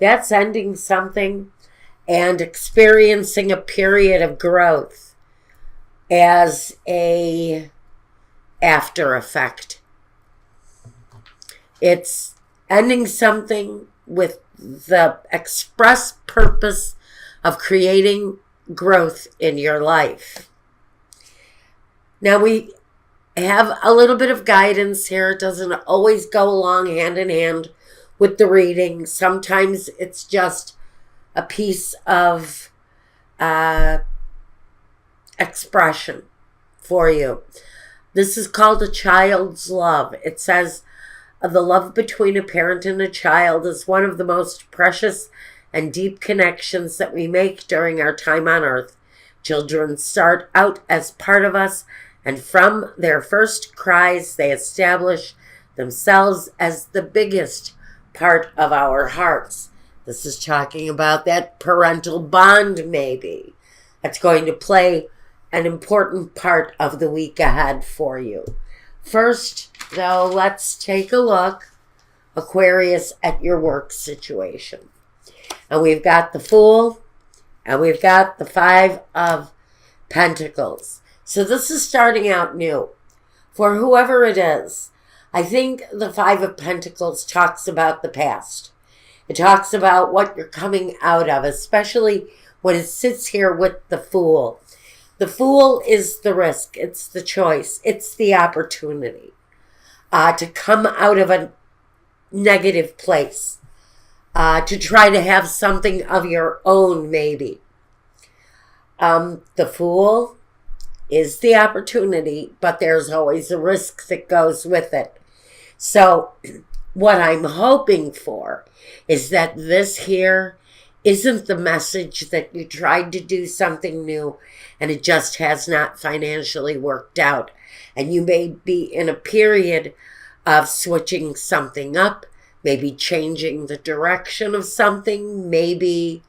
That's ending something and experiencing a period of growth as a after effect. It's ending something with the express purpose of creating growth in your life. Now we have a little bit of guidance here. It doesn't always go along hand in hand with the reading. Sometimes it's just a piece of expression for you. This is called a child's love. It says, the love between a parent and a child is one of the most precious and deep connections that we make during our time on earth. Children start out as part of us, and from their first cries, they establish themselves as the biggest part of our hearts. This is talking about that parental bond, maybe. That's going to play an important part of the week ahead for you. First, though, let's take a look, Aquarius, at your work situation. And we've got the Fool, and we've got the Five of Pentacles. So this is starting out new. For whoever it is, I think the Five of Pentacles talks about the past. It talks about what you're coming out of, especially when it sits here with the Fool. The Fool is the risk. It's the choice. It's the opportunity to come out of a negative place, to try to have something of your own, maybe. The Fool is the opportunity, but there's always a risk that goes with it. So what I'm hoping for is that this here isn't the message that you tried to do something new and it just has not financially worked out. And you may be in a period of switching something up, maybe changing the direction of something, maybe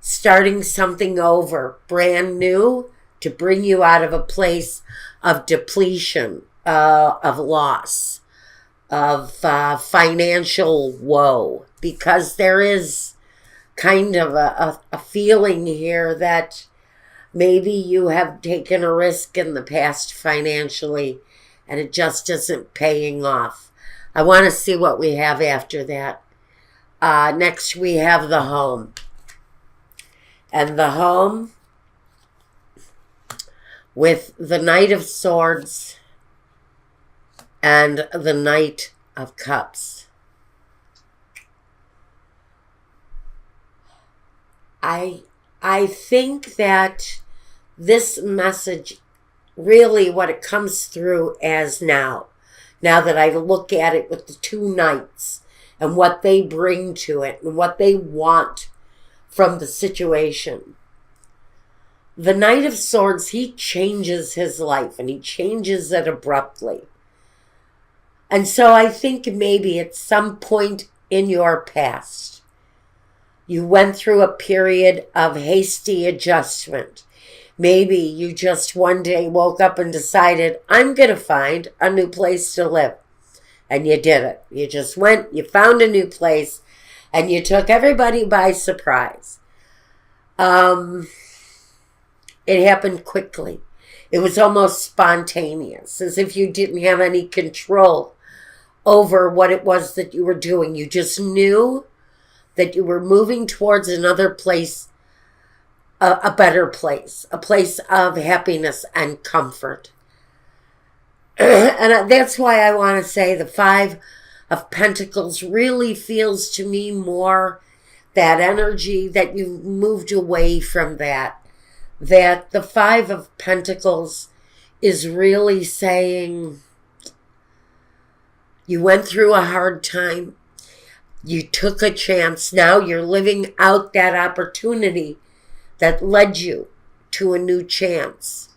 starting something over, brand new, to bring you out of a place of depletion, of loss, of financial woe. Because there is kind of a feeling here that maybe you have taken a risk in the past financially and it just isn't paying off. I want to see what we have after that. Next we have the Home. And the Home with the Knight of Swords and the Knight of Cups. I think that this message, really what it comes through as now that I look at it with the two knights and what they bring to it and what they want from the situation. The Knight of Swords, he changes his life and he changes it abruptly. And so I think maybe at some point in your past, you went through a period of hasty adjustment. Maybe you just one day woke up and decided, I'm going to find a new place to live. And you did it. You just went, you found a new place, and you took everybody by surprise. It happened quickly. It was almost spontaneous, as if you didn't have any control over what it was that you were doing. You just knew that you were moving towards another place, a better place, a place of happiness and comfort. And that's why I want to say the Five of Pentacles really feels to me more that energy that you've moved away from that the Five of Pentacles is really saying you went through a hard time. You took a chance. Now you're living out that opportunity that led you to a new chance,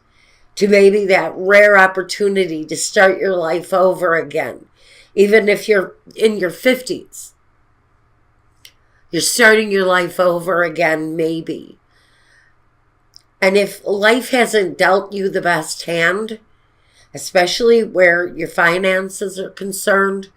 to maybe that rare opportunity to start your life over again. Even if you're in your 50s, you're starting your life over again, maybe. And if life hasn't dealt you the best hand, especially where your finances are concerned,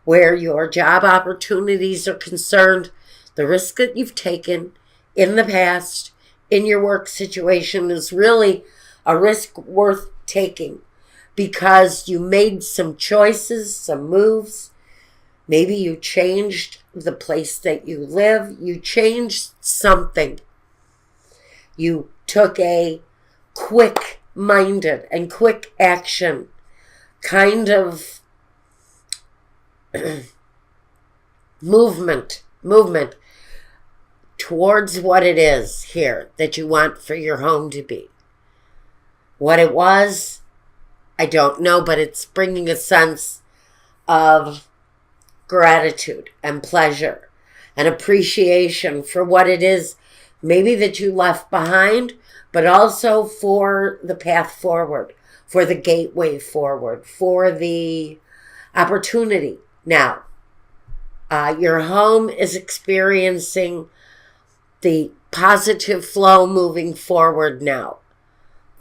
where your job opportunities are concerned, the risk that you've taken in the past in your work situation is really a risk worth taking because you made some choices, some moves. Maybe you changed the place that you live. You changed something. You took a quick-minded and quick action kind of movement towards what it is here that you want for your home to be. What it was, I don't know, but it's bringing a sense of gratitude and pleasure and appreciation for what it is maybe that you left behind, but also for the path forward, for the gateway forward, for the opportunity. Now, your home is experiencing the positive flow moving forward now.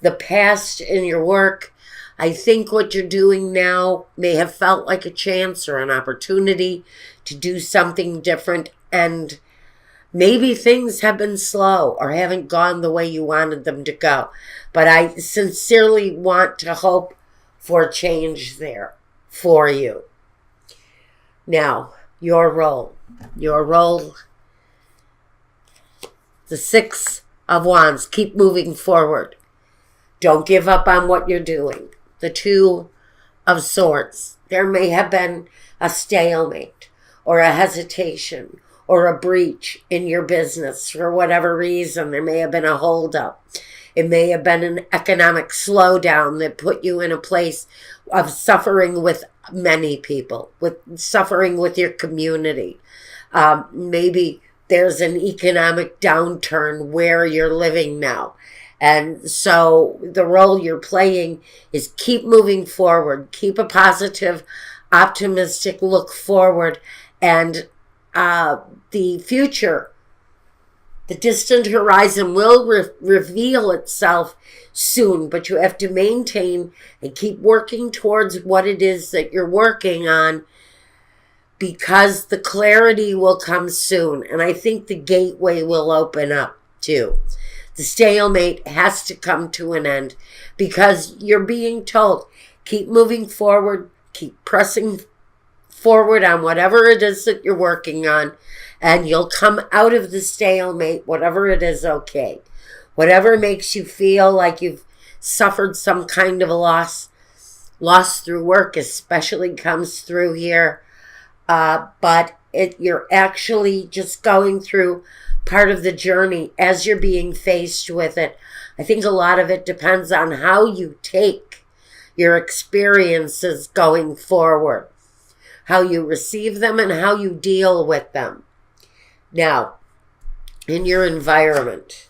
The past in your work, I think what you're doing now may have felt like a chance or an opportunity to do something different, and maybe things have been slow or haven't gone the way you wanted them to go. But I sincerely want to hope for change there for you. Now, your role, the Six of Wands, keep moving forward. Don't give up on what you're doing. The Two of Swords, there may have been a stalemate or a hesitation or a breach in your business for whatever reason. There may have been a holdup. It may have been an economic slowdown that put you in a place of suffering with many people, with suffering with your community. Maybe there's an economic downturn where you're living now. And so the role you're playing is keep moving forward, keep a positive, optimistic look forward, and the future, the distant horizon will reveal itself soon, but you have to maintain and keep working towards what it is that you're working on, because the clarity will come soon. And I think the gateway will open up too. The stalemate has to come to an end because you're being told, keep moving forward, keep pressing forward on whatever it is that you're working on, and you'll come out of the stalemate, whatever it is, okay. Whatever makes you feel like you've suffered some kind of a loss through work especially comes through here. But you're actually just going through part of the journey as you're being faced with it. I think a lot of it depends on how you take your experiences going forward, how you receive them and how you deal with them. Now, in your environment,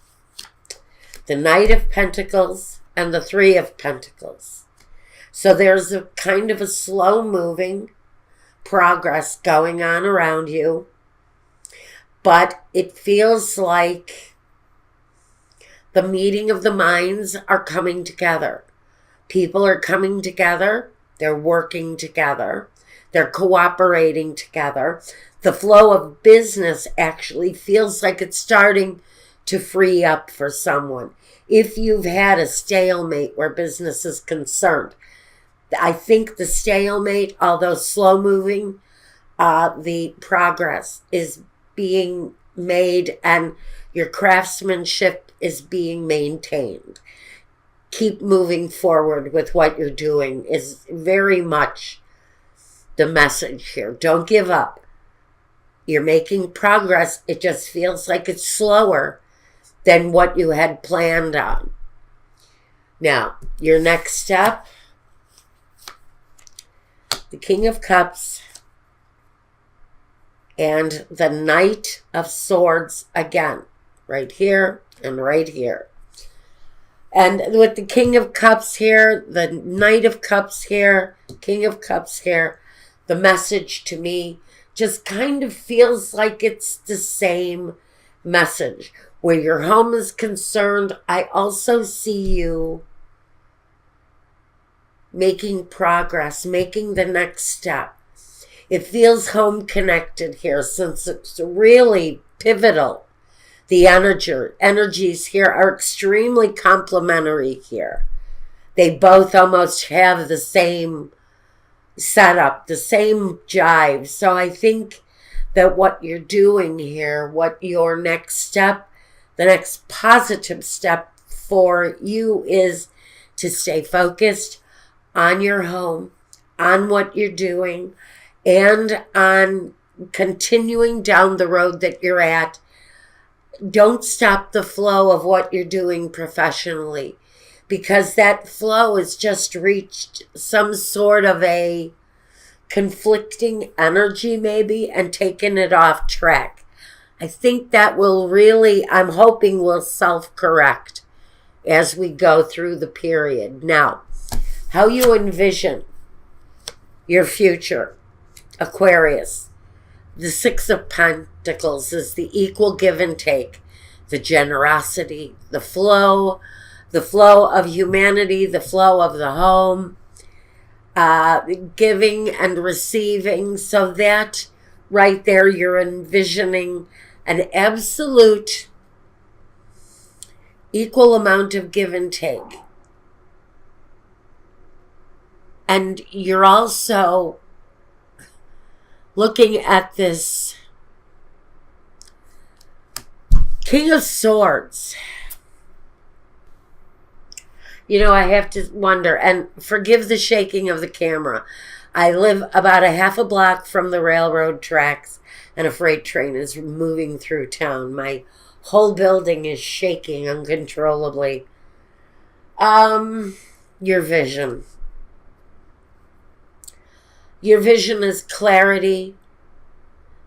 the Knight of Pentacles and the Three of Pentacles. So there's a kind of a slow moving progress going on around you, but it feels like the meeting of the minds are coming together. People are coming together. They're working together. They're cooperating together. The flow of business actually feels like it's starting to free up for someone. If you've had a stalemate where business is concerned, I think the stalemate, although slow moving, the progress is being made and your craftsmanship is being maintained. Keep moving forward with what you're doing is very much the message here. Don't give up. You're making progress. It just feels like it's slower than what you had planned on. Now, your next step, the King of Cups and the Knight of Swords again, right here and right here. And with the King of Cups here, the Knight of Cups here, King of Cups here, the message to me just kind of feels like it's the same message. Where your home is concerned, I also see you making progress, making the next step. It feels home connected here since it's really pivotal. The energies here are extremely complementary here. They both almost have the same setup, the same jive. So I think that what you're doing here, what your next step, the next positive step for you is to stay focused on your home, on what you're doing, and on continuing down the road that you're at. Don't stop the flow of what you're doing professionally, because that flow has just reached some sort of a conflicting energy maybe and taken it off track. I think that will really, I'm hoping will self-correct as we go through the period. Now, how you envision your future, Aquarius. The Six of Pentacles is the equal give and take, the generosity, the flow of humanity, the flow of the home, giving and receiving. So that right there, you're envisioning an absolute equal amount of give and take. And you're also looking at this King of Swords. You know, I have to wonder, and forgive the shaking of the camera. I live about a half a block from the railroad tracks, and a freight train is moving through town. My whole building is shaking uncontrollably. Your vision. Your vision is clarity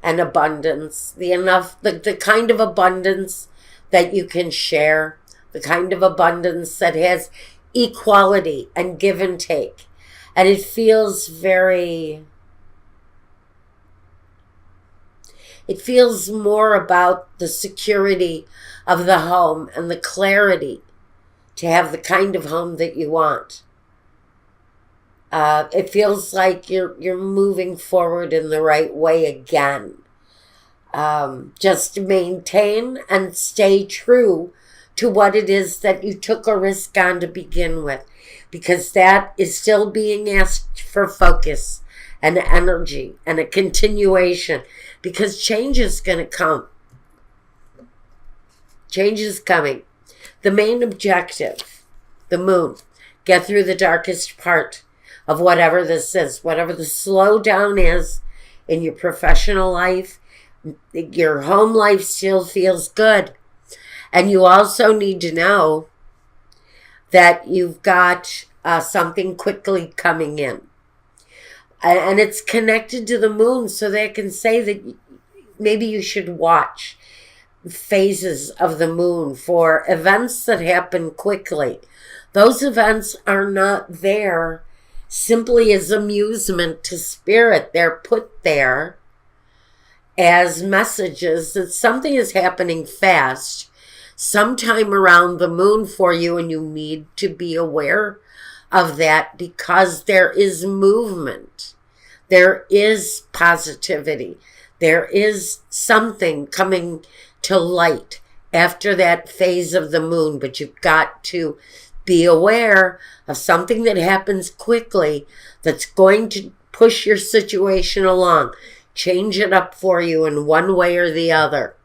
and abundance. The kind of abundance that you can share. The kind of abundance that has equality and give and take. And it feels it feels more about the security of the home and the clarity to have the kind of home that you want. It feels like you're moving forward in the right way again. Just maintain and stay true to what it is that you took a risk on to begin with, because that is still being asked for focus and energy and a continuation, because change is going to come. Change is coming. The main objective, the moon, get through the darkest part of whatever this is, whatever the slowdown is in your professional life. Your home life still feels good. And you also need to know that you've got something quickly coming in. And it's connected to the moon, so they can say that maybe you should watch phases of the moon for events that happen quickly. Those events are not there simply as amusement to spirit. They're put there as messages that something is happening fast sometime around the moon for you, and you need to be aware of that, because there is movement. There is positivity. There is something coming to light after that phase of the moon, but you've got to be aware of something that happens quickly that's going to push your situation along, change it up for you in one way or the other.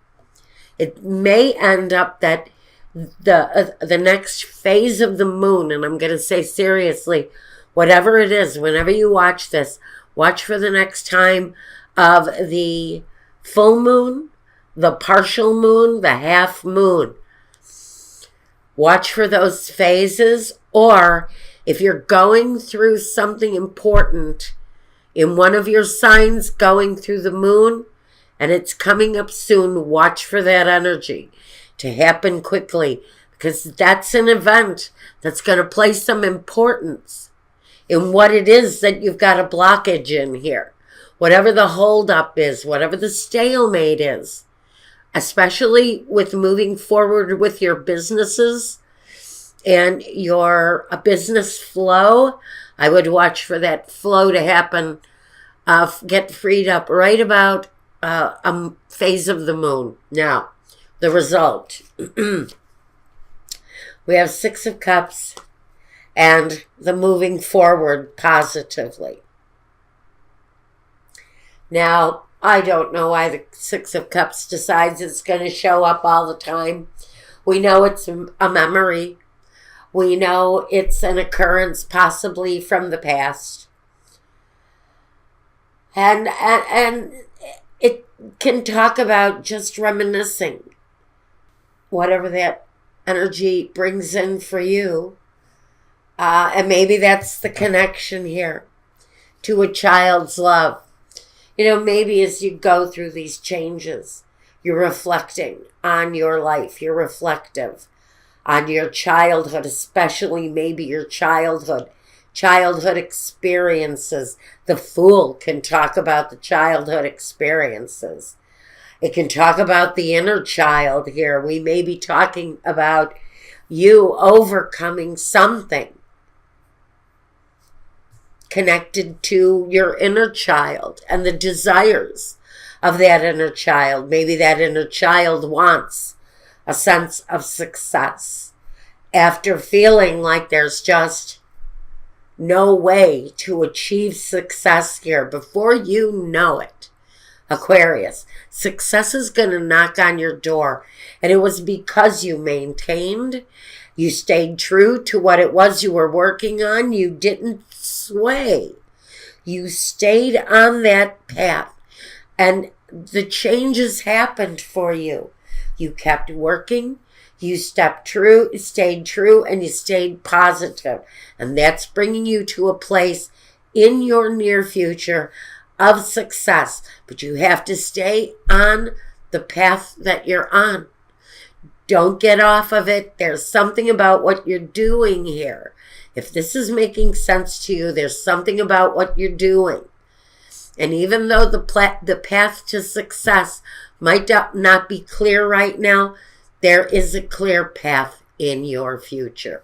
It may end up that the next phase of the moon, and I'm going to say seriously, whatever it is, whenever you watch this, watch for the next time of the full moon, the partial moon, the half moon. Watch for those phases, or if you're going through something important in one of your signs going through the moon, and it's coming up soon, watch for that energy to happen quickly, because that's an event that's going to place some importance in what it is that you've got a blockage in here. Whatever the holdup is, whatever the stalemate is, especially with moving forward with your businesses and your business flow, I would watch for that flow to happen get freed up right about a phase of the moon. Now, the result. We have Six of Cups and the moving forward positively. Now, I don't know why the Six of Cups decides it's going to show up all the time. We know it's a memory. We know it's an occurrence possibly from the past. And it can talk about just reminiscing. Whatever that energy brings in for you. And maybe that's the connection here to a child's love. You know, maybe as you go through these changes, you're reflecting on your life. You're reflective on your childhood, especially maybe your childhood experiences. The Fool can talk about the childhood experiences. It can talk about the inner child here. We may be talking about you overcoming something connected to your inner child and the desires of that inner child. Maybe that inner child wants a sense of success after feeling like there's just no way to achieve success here. Before you know it, Aquarius, success is going to knock on your door. And it was because you maintained, you stayed true to what it was you were working on. You didn't sway. You stayed on that path. And the changes happened for you. You kept working. You stayed true, and you stayed positive. And that's bringing you to a place in your near future of success. But you have to stay on the path that you're on. Don't get off of it. There's something about what you're doing here. If this is making sense to you, there's something about what you're doing. And even though the path to success might not be clear right now, there is a clear path in your future.